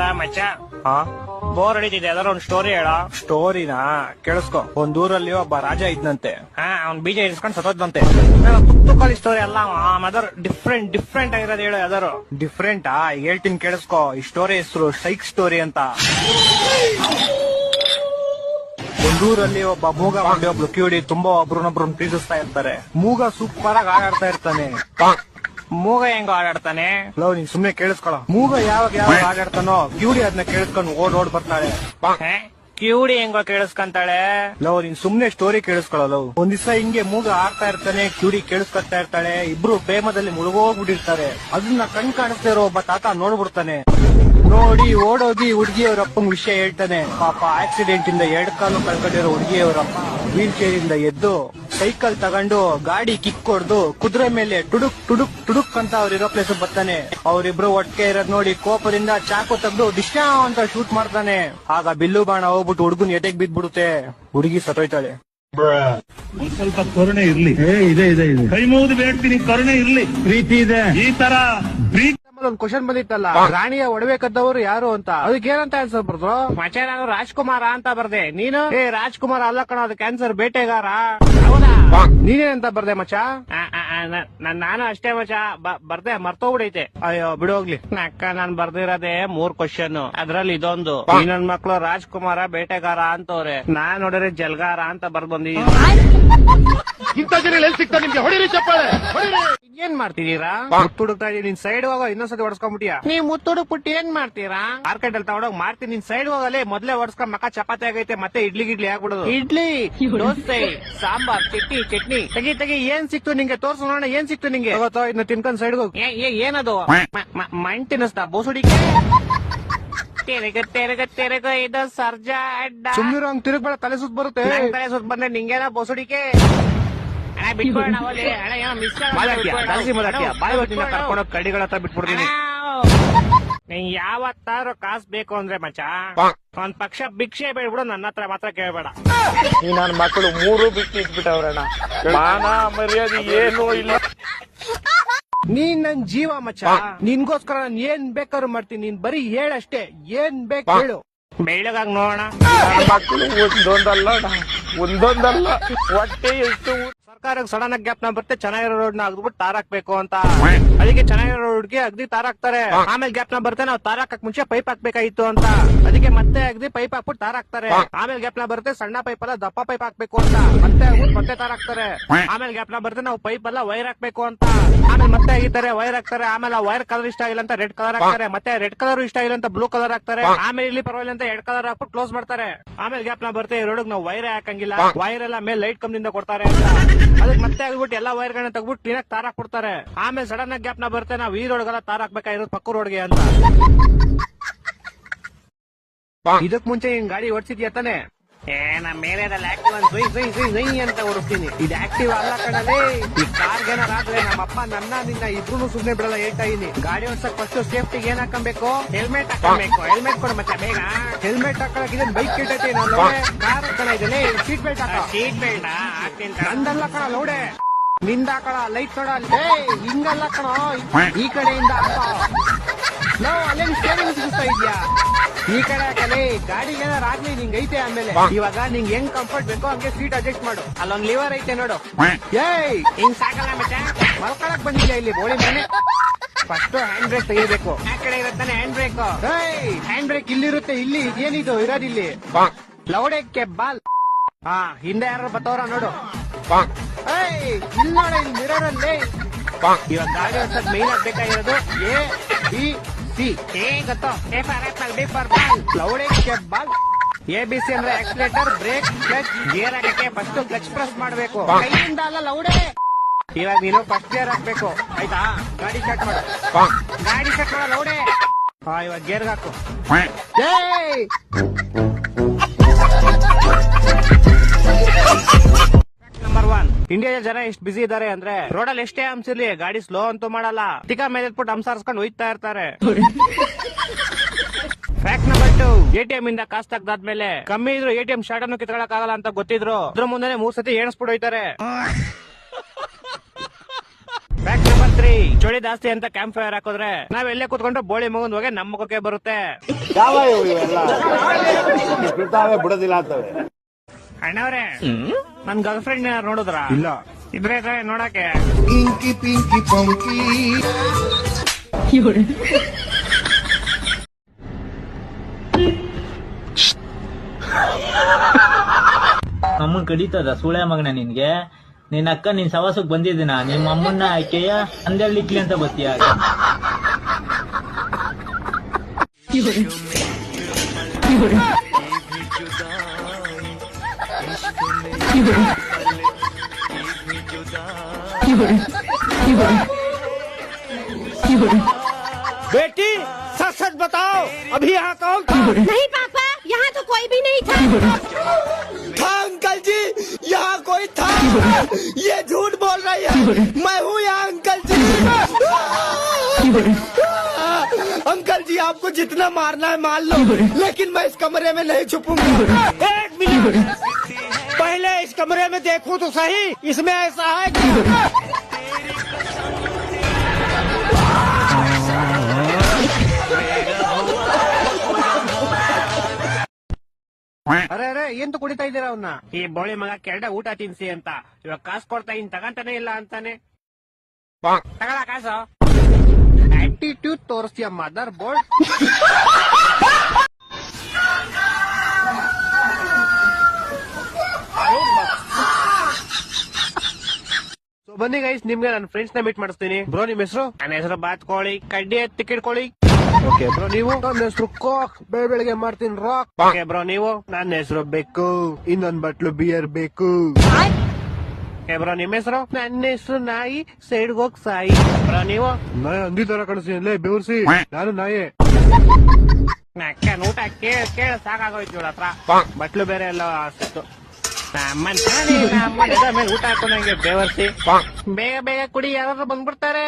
ಲಾ ಮಚ್ಚ ಹಾ ಬೋರ್ ಹೊಡಿತಿದೆ ಯಾವ್ದಾರ ಒಂದ್ ಸ್ಟೋರಿ ಹೇಳ. ಸ್ಟೋರಿನಾ ಕೇಳಿಸ್ಕೊ. ಒಂದೂರಲ್ಲಿ ಒಬ್ಬ ರಾಜ ಇದ್ನಂತೆ. ಅವ್ನ್ ಬೀಜ ಇರಿಸ್ಕೊಂಡ್ ಸತ್ತೋದ್ನಂತೆ. ತುಕ್ಕಳಿ ಸ್ಟೋರಿ ಅಲ್ಲ ಅದರ ಡಿಫ್ರೆಂಟ್ ಆಗಿರೋದು ಹೇಳು ಯಾವ್ದಾರು. ಡಿಫ್ರೆಂಟಾ ಹೇಳ್ತೀನಿ ಕೇಳಿಸ್ಕೊ. ಈ ಸ್ಟೋರಿ ಹೆಸರು ಸೈಕ್ ಸ್ಟೋರಿ ಅಂತ. ಒಂದೂರಲ್ಲಿ ಒಬ್ಬ ಮೂಗ ಮಾಡಿ ಒಬ್ಳು ಕಿವಿಡಿ ತುಂಬಾ ಒಬ್ರನ್ನೊಬ್ರನ್ನ ಪ್ರೀತಿಸ್ತಾ ಇರ್ತಾರೆ. ಮೂಗ ಸೂಪರ್ ಆಗಿ ಆಡಾಡ್ತಾ ಇರ್ತಾನೆ. ಮೂಗ ಹೆಂಗ ಆಡಾಡ್ತಾನೆ? ಲವ್ ನೀನ್ ಸುಮ್ನೆ ಕೇಳಿಸ್ಕೊಳ. ಮೂಗ ಯಾವಾಗ ಆಡಾಡ್ತಾನೋ ಕಿವಿಡಿ ಅದನ್ನ ಕೇಳಿಸ್ಕೊಂಡು ಓಡ್ ಬರ್ತಾಳೆ. ಕಿವುಡಿ ಹೆಂಗ ಕೇಳಿಸ್ಕೊಂತಾಳೆ? ಲವ್ ನೀನ್ ಸುಮ್ನೆ ಸ್ಟೋರಿ ಕೇಳಿಸ್ಕೊಳ. ಲವ್ ಒಂದ್ ದಿವಸ ಹಿಂಗೆ ಮೂಗ ಆಡ್ತಾ ಇರ್ತಾನೆ, ಕಿವಿಡಿ ಕೇಳಿಸ್ಕೊತಾ ಇರ್ತಾಳೆ. ಇಬ್ರು ಪ್ರೇಮದಲ್ಲಿ ಮುಳುಗೋಗ್ಬಿಟ್ಟಿರ್ತಾರೆ. ಅದನ್ನ ಕಾಣಿಸ್ತಾ ಇರೋ ಒಬ್ಬ ತಾತ ನೋಡ್ಬಿಡ್ತಾನೆ. ನೋಡಿ ಓಡೋಗಿ ಹುಡುಗಿಯವರ ಅಪ್ಪಂಗ್ ವಿಷಯ ಹೇಳ್ತಾನೆ. ಪಾಪ ಆಕ್ಸಿಡೆಂಟ್ ಇಂದ 2 ಕಾಲು ಕಳ್ಕೊಂಡಿರೋ ಹುಡುಗಿಯವರಪ್ಪ ವೀಲ್ ಚೇರ್ ಇಂದ ಎದ್ದು ಸೈಕಲ್ ತಗೊಂಡು ಗಾಡಿ ಕಿಕ್ ಹೊಡ್ದು ಕುದುರೆ ಮೇಲೆ ಟುಡುಕ್ ಅಂತ ಅವ್ರಿರೋ ಪ್ಲೇಸ್ ಬರ್ತಾನೆ. ಅವ್ರಿಬ್ರು ಒಟ್ಟಿಗೆ ಇರೋದ್ ನೋಡಿ ಕೋಪದಿಂದ ಚಾಕು ತೆಗೆದು ಡಿಶ್ಯಾ ಅಂತ ಶೂಟ್ ಮಾಡ್ತಾನೆ. ಆಗ ಬಿಲ್ಲು ಬಾಣ ಹೋಗ್ಬಿಟ್ಟು ಹುಡುಗನ್ ಎದೆಗ್ ಬಿದ್ಬಿಡುತ್ತೆ. ಹುಡುಗಿ ಸತ್ತೋಯ್ತಾಳೆ. ಸ್ವಲ್ಪ ಕರುಣೆ ಇರ್ಲಿ. ಇದೆ ಕೈ ಮುಗಿದು ಬೇಡ್ತೀನಿ, ಕರುಣೆ ಇರ್ಲಿ, ಪ್ರೀತಿ ಇದೆ. ಈ ತರ ಒಂದ್ ಕ್ವಶನ್ ಬಂದಿತ್ತಲ್ಲ, ರಾಣಿಯ ಒಡವೆ ಕದ್ದವರು ಯಾರು ಅಂತ. ಅದಕ್ಕೆ ಏನಂತ ಆನ್ಸರ್ ಬರ್ದ್ರು? ಮಚ್ಚ ನಾನು ರಾಜ್ಕುಮಾರ ಅಂತ ಬರ್ದೆ. ನೀನು? ರಾಜ್ಕುಮಾರ್ ಅಲ್ಲ ಕಣ, ಅದು ಕ್ಯಾನ್ಸರ್ ಬೇಟೆಗಾರ. ಹೌದಾ? ನೀನೇನಂತ ಬರ್ದೆ ಮಚ್ಚ? ನಾನು ಅಷ್ಟೇ ಮಚ್ಚ ಬರ್ದೆ, ಮರ್ತೋಗ್ಬಿಡೈತೆ. ಅಯ್ಯೋ ಬಿಡು ಹೋಗ್ಲಿ. ಅಕ್ಕ ನಾನ್ ಬರ್ದಿರೋದೇ 3 ಕ್ವಶನ್, ಅದ್ರಲ್ಲಿ ಇದೊಂದು. ಈ ನನ್ ಮಕ್ಳು ರಾಜ್ಕುಮಾರ ಬೇಟೆಗಾರ ಅಂತವ್ರೆ, ನಾನ್ ನೋಡಿದ್ರೆ ಜಲ್ಗಾರ ಅಂತ ಬರ್ದ್ ಬಂದಿದ್ದೀನಿ. ಇಂಥ ಜನ ಎಲ್ಲಿ ಸಿಗ್ತಾ ನಿಮ್ಗೆ? ಹೊಡಿರಿ ಚಪ್ಪಾಳೆ, ಹೊಡಿರಿ. ಏನ್ ಮಾಡ್ತಿದೀರಾ? ಹುಡುಕ್ತಾ ಇದೀನಿ. ನಿನ್ ಸೈಡ್ ಹೋಗೋ, ಇನ್ನೊಂದ್ಸತಿ ಹೊಡ್ಸ್ಕೊಂಡ್ಬಿಟ್ಟಿಯಾ? ನೀವ್ ಮುತ್ತುಡುಕ್ಬಿಟ್ಟು ಏನ್ ಮಾಡ್ತೀರಾ? ಮಾರ್ಕೆಟ್ ಅಲ್ಲಿ ತಗೊಂಡೋಗ್ ಮಾರ್ತೀನಿ. ನಿನ್ ಸೈಡ್ ಹೋಗಲೇ ಮೊದ್ಲೇ ಹೊಡ್ಸ್ಕೊಂಡ್ ಮಕ್ಕ ಚಪಾತಿ ಆಗೈತೆ. ಮತ್ತೆ ಇಡ್ಲಿ ಆಗ್ಬಿಡೋದು. ಇಡ್ಲಿ, ದೋಸೆ, ಸಾಂಬಾರ್, ಚಟ್ನಿ ತೆಗಿ ಏನ್ ಸಿಕ್ತು ನಿಂಗೆ? ತೋರ್ಸು ನೋಡೋಣ, ಏನ್ ಸಿಕ್ತು ನಿಂಗೆ? ಇನ್ನ ತಿನ್ಕೊಂಡ್ ಸೈಡ್ ಹೋಗ್. ಏನದು? ಮಣ್ ತಿನ್ನಿಸ್ತಾ ಬೋಸುಡಿಕೆ? ತೆರಗ ಇದು ಸರ್ಜಾ ಅಡ್ಡ. ಸುಮ್ನಿರೋ, ಹಂಗ್ ತಿರುಗ್ಬೇಡ, ತಲೆ ಸುತ್ತ ಬರುತ್ತೆ. ತಲೆ ಸುತ್ತ ಬಂದ್ರೆ ನಿಂಗೇನ ಬೋಸುಡಿಕೆ? ಬಿಟ್ಕೊಳ್ಳೋಣ ಕರ್ಕೊಂಡೋಗ್ ಕಡಿಗಳ ಹತ್ರ ಬಿಟ್ಬಿಡ್ತೀನಿ. ನೀನ್ ಯಾವತ್ತಾರು ಕಾಸ್ ಬೇಕು ಅಂದ್ರೆ ಮಚ್ಚ ಒಂದ್ ಪಕ್ಷ ಭಿಕ್ಷೆ ಬೇಡ್ಬಿಡು, ನನ್ನ ಹತ್ರ ಮಾತ್ರ ಕೇಳ್ಬೇಡ. ಈ ನನ್ ಮಕ್ಕಳು 3 ಬಿಟ್ಟು ಇಟ್ಬಿಟ್ಟವ್ರಣ್ಣ. ಮಾನ ಮರ್ಯಾದೆ ಏನೂ ಇಲ್ಲ. ನೀನ್ ನನ್ ಜೀವ ಮಚ್ಚ. ನಿನ್ಗೋಸ್ಕರ ನಾನ್ ಏನ್ ಬೇಕಾದ್ರು ಮಾಡ್ತೀನಿ. ನೀನ್ ಬರೀ ಹೇಳಷ್ಟೇ, ಏನ್ ಬೇಕು ಹೇಳು. ಬೆಳ್ಳಗಾಗಿ ನೋಡೋಣ. ನನ್ನ ಮಕ್ಕಳು ಒಂದೊಂದಲ್ಲ ಹೊಟ್ಟೆ ಎಷ್ಟು. ಸರ್ಕಾರಕ್ಕೆ ಸಡನ್ ಆಗಿ ಗ್ಯಾಪ್ ನ ಬರುತ್ತೆ, ಚೆನ್ನಾಗಿರೋ ರೋಡ್ ನ ಅಗ್ದ್ಬಿಟ್ಟು ತಾರ್ ಹಾಕ್ಬೇಕು ಅಂತ. ಅದಕ್ಕೆ ಚೆನ್ನಾಗಿರೋ ರೋಡ್ಗೆ ಅಗ್ದಿ ತಾರ್ ಹಾಕ್ತಾರೆ. ಆಮೇಲೆ ಗ್ಯಾಪ್ ನ ಬರುತ್ತೆ, ನಾವು ತಾರ್ ಹಾಕಕ್ ಮುಂಚೆ ಪೈಪ್ ಹಾಕ್ಬೇಕಾಗಿತ್ತು ಅಂತ. ಅದಕ್ಕೆ ಮತ್ತೆ ಅಗ್ದಿ ಪೈಪ್ ಹಾಕ್ಬಿಟ್ಟು ತಾರ್ ಹಾಕ್ತಾರೆ. ಆಮೇಲೆ ಗ್ಯಾಪ್ ನ ಬರುತ್ತೆ, ಸಣ್ಣ ಪೈಪ್ ಅಲ್ಲ ದಪ್ಪ ಪೈಪ್ ಹಾಕ್ಬೇಕು ಅಂತ. ಮತ್ತೆ ತಾರ್ ಹಾಕ್ತಾರೆ. ಆಮೇಲೆ ಗ್ಯಾಪ್ ನ ಬರುತ್ತೆ, ನಾವು ಪೈಪ್ ಅಲ್ಲ ವೈರ್ ಹಾಕ್ಬೇಕು ಅಂತ. ಆಮೇಲೆ ಮತ್ತೆ ಆಗಿತಾರೆ, ವೈರ್ ಹಾಕ್ತಾರೆ. ಆಮೇಲೆ ವೈರ್ ಕಲರ್ ಇಷ್ಟ ಆಗಿಲ್ಲ ಅಂತ ರೆಡ್ ಕಲರ್ ಹಾಕ್ತಾರೆ. ಮತ್ತೆ ರೆಡ್ ಕಲರ್ ಇಷ್ಟ ಆಗಿಲ್ಲ ಅಂತ ಬ್ಲೂ ಕಲರ್ ಹಾಕ್ತಾರೆ. ಆಮೇಲೆ ಇಲ್ಲಿ ಪರವಾಗಿಲ್ಲ ಅಂತ 2 ಕಲರ್ ಹಾಕ್ಬಿಟ್ಟು ಕ್ಲೋಸ್ ಮಾಡ್ತಾರೆ. ಆಮೇಲೆ ಗ್ಯಾಪ್ ನ ಬರುತ್ತೆ, ಈ ರೋಡ್ ನಾವು ವೈರ್ ಹಾಕಂಗಿಲ್ಲ, ವೈರ್ ಎಲ್ಲ ಮೇಲೆ ಲೈಟ್ ಕಂಬದಿಂದ ಕೊಡ್ತಾರೆ ಅಂತ. ಅದಕ್ಕೆ ಮತ್ತೆ ಆಗ್ಬಿಟ್ಟು ಎಲ್ಲಾ ವೈರ್ ಗಳನ್ನ ತಗ್ಬಿಟ್ಟು ಕ್ಲೀನಾಗಿ ತಾರ್ ಹಾಕ್ಬಿಡ್ತಾರೆ. ಆಮೇಲೆ ಸಡನ್ ಆಗಿ ಗ್ಯಾಪ್ ನ ಬರುತ್ತೆ, ನಾವು ಈ ರೋಡ್ಗೆಲ್ಲ ತಾರ್ ಹಾಕ್ಬೇಕಾಗಿರೋದು ಪಕ್ಕ ರೋಡ್ಗೆ ಅಂತ. ಇದಕ್ ಮುಂಚೆ ನೀನ್ ಗಾಡಿ ಓಡಿಸಿದ್ಯಾ ತಾನೆ? ನಮ್ ಮೇಲೆ ಆಕ್ಟಿವ್ ಅಂತ ಓಡಿಸ್ತೀನಿ. ಇದು ಆಕ್ಟಿವ್ ಅಲ್ಲ ಕಣಲೇ. ಈ ಕಾರ್ಗೆ ಏನಾದ್ರೆ ನಮ್ಮಪ್ಪ ನನ್ನ ನಿನ್ನ ಇಬ್ರು ಸುಮ್ನೆ ಬಿಡಲ್ಲ, ಹೇಳ್ತಾ ಇದೀನಿ. ಗಾಡಿ ಓಡ್ಸಕ್ ಫಸ್ಟ್ ಸೇಫ್ಟಿಗೆ ಏನ್ ಹಾಕಬೇಕು? ಹೆಲ್ಮೆಟ್ ಹಾಕಬೇಕು. ಹೆಲ್ಮೆಟ್ ಕೊಡು ಮಚ್ಚ ಬೇಗ. ಹೆಲ್ಮೆಟ್ ಹಾಕೊಳಕ್ ಇದನ್ ಬೈಕ್ ಇಟ್ಟೈತೆ, ನಾನು ಕಾರ್ ಕಣ ಇದೆಲ್ಲ. ಸೀಟ್ ಬೆಲ್ಟ್ ಹಾಕ. ಸೀಟ್ ಬೆಲ್ಟ್ ಹಾಕ್ತೀನಿ. ನಂದಲ್ಲ ಕಣ ಲೌಡೆ, ನಿಂದ ಹಾಕಳ. ಲೈಟ್ ನೋಡ, ಹಿಂಗಲ್ಲ ಕಣ, ಈ ಕಡೆಯಿಂದ ಹಾಕ. ಅಲ್ಲೇ ಸ್ಟೇರಿಂಗ್ ಸಿಗಿಸ್ತಾ ಇದ್ಯಾ? ಈ ಕಡೆ ಹಾಕಲೇ. ಗಾಡಿಗೆ ಏನಾರು ಆಗ್ಲಿ ನಿಂಗ್ ಐತೆ. ಆಮೇಲೆ ಇವಾಗ ನಿಂಗ್ ಹೆಂಗ್ ಕಂಫರ್ಟ್ ಬೇಕೋ ಹಂಗೆ ಸೀಟ್ ಅಡ್ಜಸ್ಟ್ ಮಾಡು. ಅಲ್ಲೊಂದ್ ಲಿವರ್ ಐತೆ ನೋಡು. ಹಿಂಗ್ ಸಾಕಲ್ಲ ಮಚ್ಚ? ಮಲ್ಕೊಳಕ್ ಬಂದಿದ್ಯಾ ಇಲ್ಲಿ ಬೋಳಿ ಮನೆ? ಫಸ್ಟ್ ಹ್ಯಾಂಡ್ ಬ್ರೇಕ್ ತೆಗಿಬೇಕು. ಆ ಕಡೆ ಇರುತ್ತಾನೆ ಹ್ಯಾಂಡ್ ಬ್ರೇಕ್. ಹ್ಯಾಂಡ್ ಬ್ರೇಕ್ ಇಲ್ಲಿರುತ್ತೆ. ಇಲ್ಲಿ ಏನಿದು ಇರೋದಿಲ್ಲಿ. ಲೌಡಕ್ಕೆ ಬಾಲ್. ಹಿಂದೆ ಯಾರು ಬತ್ತವ್ರ ನೋಡು. ಇಲ್ಲಿ ನೋಡ, ಇಲ್ಲಿ ಮಿರರ್ ಅಲ್ಲಿ. ಇವಾಗ ಗಾಡಿ ಓಡ್ಸಕ್ ಮೈನ್ ಆಗ್ಬೇಕಾಗಿರೋದು ABC. ಗೊತ್ತು? A for apple, B for ball. ಲೌಡಕ್ಕೆ ಬಾಲ್. ABC ಅಂದ್ರೆ ಆಕ್ಸಿಲೇಟರ್, ಬ್ರೇಕ್, ಕ್ಲಚ್. ಗೇರ್ ಹಾಕಕ್ಕೆ ಫಸ್ಟ್ ಕ್ಲಚ್ ಪ್ರೆಸ್ ಮಾಡ್ಬೇಕು, ಕೈಯಿಂದ ಅಲ್ಲ ಲೌಡೆ. ಇವಾಗ ನೀನು ಫಸ್ಟ್ ಗೇರ್ ಹಾಕ್ಬೇಕು, ಆಯ್ತಾ? ಗಾಡಿ ಸ್ಟಾರ್ಟ್ ಮಾಡು. ಗಾಡಿ ಸ್ಟಾರ್ಟ್ ಮಾಡ ಲೌಡೆ. ಇವಾಗ ಗೇರ್ ಹಾಕು. ನಂಬರ್ 1, ಇಂಡಿಯಾದ ಜನ ಎಷ್ಟು ಬಿಸಿ ಇದಾರೆ ಅಂದ್ರೆ ರೋಡಲ್ಲಿ ಎಷ್ಟೇ ಹಂಸಿರ್ಲಿ ಗಾಡಿ ಸ್ಲೋ ಅಂತೂ ಮಾಡಲ್ಲ. ಟಿಕಾ ಮೇಲೆ ಎತ್ಬಿಟ್ಟು ಹಂಸಾರ್ಸ್ಕೊಂಡು ಹೋಯ್ತಾ ಇರ್ತಾರೆ. ಫ್ಯಾಕ್ಟ್ ನಂಬರ್ 2, ಎಟಿಎಂ ಇಂದ ಕಾಸು ತೆಗ್ದಾದ್ಮೇಲೆ ಕಮ್ಮಿ ಇದ್ರು ಎಟಿಎಂ ಶಾರ್ಟ್ ಅನ್ನು ಕಿತ್ಕೊಳಕ್ ಆಗಲ್ಲ ಅಂತ ಗೊತ್ತಿದ್ರು ಅದ್ರ ಮುಂದೆ 3 ಸತಿ ಎಣಿಸ್ಬಿಟ್ಟು ಹೋಯ್ತಾರೆ. ಫ್ಯಾಕ್ಟ್ ನಂಬರ್ ಸ್ನೇಹಿತರೆ ಚಳಿ ಜಾಸ್ತಿ ಅಂತ ಕ್ಯಾಂಪ್ ಫೈರ್ ಹಾಕಿದ್ರೆ ನಾವ್ ಎಲ್ಲೇ ಕೂತ್ಕೊಂಡ್ರೆ ಬೋಳಿ ಮಗನ್ ಹೋಗಿ ನಮ್ಮ ಮುಖಕ್ಕೆ ಬರುತ್ತೆ. ಯಾವ ಇವೆಲ್ಲ ಬಿಡ್ತಾವೆ ಬಿಡೋದಿಲ್ಲ ಅಂತವೆ. ಅಣ್ಣವ್ರೆ ನನ್ ಗರ್ಲ್ ಫ್ರೆಂಡ್ ನೋಡಿದ್ರ? ಇಲ್ಲ. ಇದ್ರೆ ನೋಡಕ್ಕೆ Inky Pinky Punky. ಅಮ್ಮನ್ ಕಡಿತದ ಸುಳೆ ಮಗನ ನಿನ್ಗೆ. ನಿನ್ನ ಅಕ್ಕ ನಿನ್ ಸವಾಸಕ್ ಬಂದಿದ್ದೀನ ನಿಮ್ಮ ಅಮ್ಮನ್ನ ಆಕೆಯ ಅಂದೇಳ್ಲಿಕ್ಲಿ ಅಂತ ಬತ್ತೀಯ. बेटी सच सच बताओ अभी यहाँ कौन था? नहीं पापा, यहाँ तो कोई भी नहीं था। था अंकल जी, यहाँ कोई था। ये झूठ बोल रही है। मैं हूँ यहाँ अंकल जी। अंकल जी आपको जितना मारना है मार लो, लेकिन मैं इस कमरे में नहीं छुपूंगा। एक मिनट पहले इस कमरे में देखूं तो सही, इसमें ऐसा है क्या? ಅರೆ ಅರೆ ಎಂತ ಕುಡಿತಾ ಇದ್ದೀರಾ ಅವನ್ನ? ಈ ಬೋಳಿ ಮಗ ಕೆರಡ ಊಟ ತಿನ್ಸಿ ಅಂತ ಇವಾಗ ಕಾಸು ಕೊಡ್ತಾ ಇನ್ ತಗಂತಾನೆ ಇಲ್ಲ ಅಂತಾನೆ. ತಗೊಳ ಕಾಸು. ಆಟಿಟ್ಯೂಡ್ ತೋರಿಸ್ತೀಯ ಮದರ್ ಬೋರ್ಡ್. ಬನ್ನಿ ಗೈಸ್, ನಿಮ್ಗೆ ನನ್ನ ಫ್ರೆಂಡ್ಸ್ ನ ಮೀಟ್ ಮಾಡಿಸ್ತೀನಿ. ಬ್ರೋ ನಿಮ್ ಹೆಸರು? ನನ್ನ ಹೆಸರು ಬಾತ್ಕೋಳಿ, ಕಡ್ಡಿ ಎತ್ತಿ ಕಿಡ್ಕೊಳ್ಳಿ. ಓಕೆ ಬ್ರೋ ನೀವು? ನನ್ನ ಹೆಸರು ಕಾಕ್, ಬೆಳಗ್ಗೆ ಮಾಡ್ತೀನಿ ರಾಕ್. ಓಕೆ ಬ್ರೋ ನೀವು? ನನ್ನ ಹೆಸರು ಬೇಕು, ಇನ್ನೊಂದ್ ಬಟ್ಲು ಬಿಯರ್ ಬೇಕು. ಓಕೆ ಬ್ರೋ ನಿಮ್ ಹೆಸರು? ನನ್ನ ಹೆಸರು ನಾಯಿ, ಸೈಡ್ಗೆ ಹೋಗ್ ಸಾಯಿ. ಬ್ರೋ ನೀವು? ನಾಯಿ ಅಂದಿ ತರ ಕಾಣಿಸ್ತೀನಿ ಬೆವರ್ಸಿ. ನಾನು ನಾಯೇ. ಅಕ್ಕ ಊಟ ಕೇಳ ಸಾಕಾಗೋಯ್ತು ಇವ್ರ ಹತ್ರ. ಬಟ್ಲು ಬೇರೆ ಎಲ್ಲ ಸಿಕ್ತು. ಮೇಲೆ ಊಟ ಹಾಕೊಂಡಂಗೆ ಬೇವರ್ಸಿ. ಬೇಗ ಬೇಗ ಕುಡಿ, ಯಾರಾದ್ರೂ ಬಂದ್ಬಿಡ್ತಾರೆ.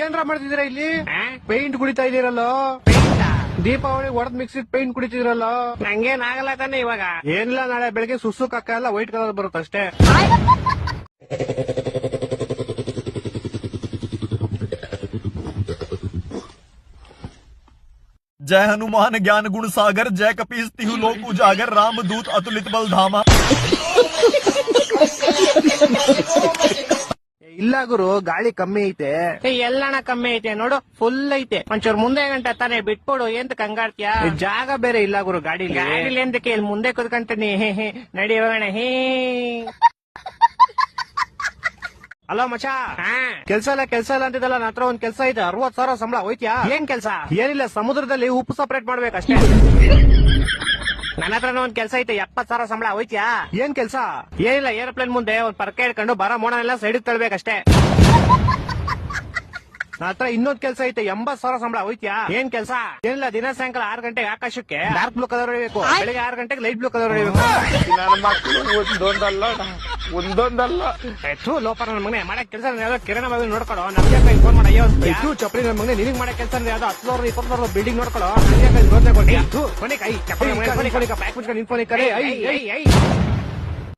ಏನ್ರ ಮಾಡ್ತಿದ್ದೀರಾ ಇಲ್ಲಿ? ಆ? ಪೇಂಟ್ ಕುಡಿತಾ ಇದೀರಲ್ಲ. ಪೇಂಟಾ? ದೀಪಾವಳಿ ಒಡದ್ ಮಿಕ್ಸಿಡ್ ಪೇಂಟ್ ಕುಡಿತಿದ್ರಲ್ಲ. ನಂಗೇನಾಗಲ್ಲ ತಾನೆ ಇವಾಗ. ಏನಿಲ್ಲ, ನಾಳೆ ಬೆಳಗ್ಗೆ ಸುಸು ಕಕ್ಕ ಎಲ್ಲ ವೈಟ್ ಕಲರ್ ಬರುತ್ತೆ ಅಷ್ಟೇ. जय हनुमान ज्ञान गुण सागर, जय कपीस तिहु लोक उजागर, राम दूत अतुलित बल धामा. ಇಲ್ಲ ಗುರು, ಗಾಳಿ ಕಮ್ಮಿ ಐತೆ. ಎಲ್ಲಣ ಕಮ್ಮಿ ಐತೆ ನೋಡು, ಫುಲ್ ಐತೆ. ಒಂಚೂರು ಮುಂದೆ ಗಂಟೆ ತಾನೆ ಬಿಟ್ಕೊಡು, ಎಂತ ಕಂಗಾಡ್ತೀಯ? ಜಾಗ ಬೇರೆ ಇಲ್ಲ ಗುರು ಗಾಡಿಲಿ. ಗಾಡಿಲಿ ಎಂತಕ್ಕೆ ಇಲ್ಲಿ ಮುಂದೆ ಕುತ್ಕೊಂತೀನಿ. ನಡಿ ಹೋಗೋಣ. ಹಲೋ ಮಚಾ, ಕೆಲ್ಸ ಇಲ್ಲ ಅಂತಿದ್ದಲ್ಲ, ನನ್ನ ಹತ್ರ ಒಂದ್ ಕೆಲ್ಸ ಐತೆ. 60,000 ಸಂಬಳ ಹೋಯ್ತ್ಯಾ? ಏನ್ ಕೆಲ್ಸ? ಏನಿಲ್ಲ, ಸಮುದ್ರದಲ್ಲಿ ಉಪ್ಪು ಸಪರೇಟ್ ಮಾಡ್ಬೇಕಷ್ಟೇ. ನನ್ನ ಹತ್ರ ಒಂದ್ ಕೆಲ್ಸ ಐತೆ. 70,000 ಸಂಬಳ ಹೋಯ್ತ್ಯಾ? ಏನ್ ಕೆಲ್ಸ? ಏನಿಲ್ಲ, ಏರೋಪ್ಲೇನ್ ಮುಂದೆ ಒಂದ್ ಪರ್ಕೆ ಹಿಡ್ಕೊಂಡು ಬರೋ ಮೋಡನೆಲ್ಲ ಸೈಡ್ ತಳ್ಬೇಕಷ್ಟೇ. ನನ್ನ ಹತ್ರ ಇನ್ನೊಂದ್ ಕೆಲ್ಸ ಐತೆ. 80,000 ಸಂಬಳ ಹೋಯ್ತ್ಯಾ? ಏನ್ ಕೆಲ್ಸ? ಏನಿಲ್ಲ, ದಿನ ಸಾಯಂಕಾಲ 6 ಗಂಟೆಗೆ ಆಕಾಶಕ್ಕೆ ಡಾರ್ಕ್ ಬ್ಲೂ ಕಲರ್ ಹೊಡಿಬೇಕು, ಬೆಳಿಗ್ಗೆ 6 ಗಂಟೆಗೆ ಲೈಟ್ ಬ್ಲೂ ಕಲರ್ ಹೊಡಿಬೇಕು. ನನ್ನ ಮಕ್ಕಳು ಒಂದೊಂದಲ್ಲ ಲೋಪ ನನ್ನ ಮಗನೇ ಮಾಡಕ್ ಕೆಲಸ ಯಾವ್ದೋ ಕಿರಣ ಬಾವಿ ನೋಡ್ಕೊಳೋ. ನಮ್ಗೆ ಫೋನ್ ಮಾಡಿ ಅಯ್ಯೋ ಇದು ಚಪ್ಪಲಿ ನನ್ನ ಮಗನೇ, ನಿನಗ್ ಮಾಡೋ ಕೆಲಸ ಯಾವ್ದೋ 10,000 20,000 ಬಿಲ್ಡಿಂಗ್ ನೋಡ್ಕೊಳೋ. ಕೊನೆ ಕೈ ಫೋನಿಗೆ ಕರೆ. ಐ